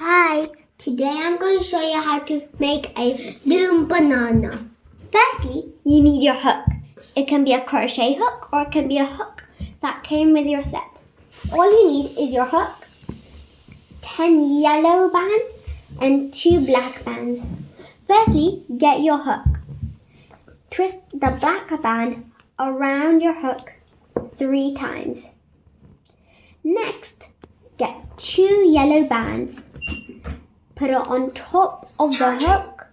Hi, today I'm going to show you how to make a Loom banana. Firstly, you need your hook. It can be a crochet hook or it can be a hook that came with your set. All you need is your hook, 10 yellow bands and 2 black bands. Firstly, get your hook. Twist the black band around your hook 3 times. Next, get 2 yellow bands. Put it on top of the hook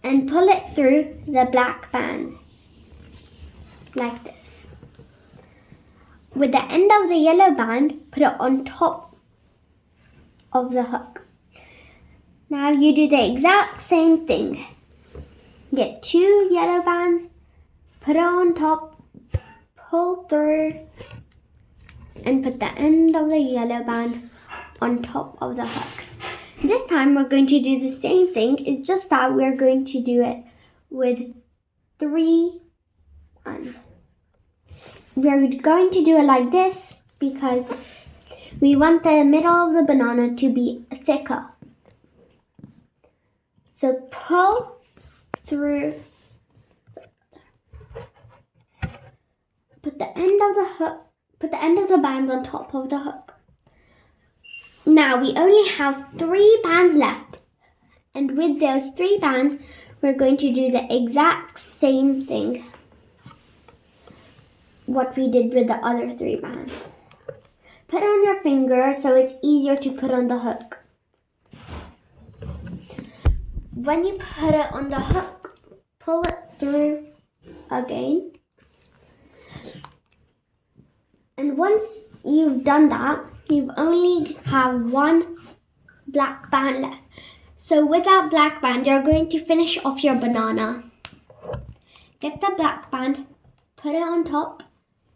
and pull it through the black bands like this. With the end of the yellow band, put it on top of the hook. Now you do the exact same thing. Get 2 yellow bands, put it on top, pull through, and put the end of the yellow band on top of the hook. This time we're going to do the same thing, it's just that we're going to do it with 3 bands. We're going to do it like this because we want the middle of the banana to be thicker. So pull through, put the end of the band on top of the hook. Now we only have 3 bands left, and with those 3 bands we're going to do the exact same thing what we did with the other 3 bands. Put on your finger so it's easier to put on the hook. When you put it on the hook, pull it through again. And once you've done that, you only have 1 black band left. So with that black band, you're going to finish off your banana. Get the black band, put it on top,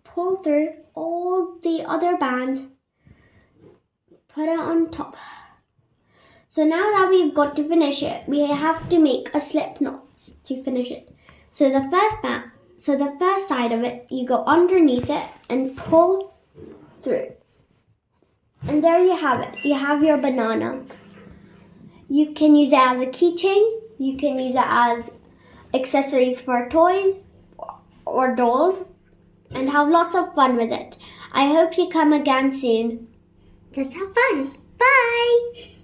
pull through all the other bands, put it on top. So now that we've got to finish it, we have to make a slip knot to finish it. So the first side of it, you go underneath it and pull through. And there you have it. You have your banana. You can use it as a keychain. You can use it as accessories for toys or dolls and have lots of fun with it. I hope you come again soon. Let's have fun. Bye!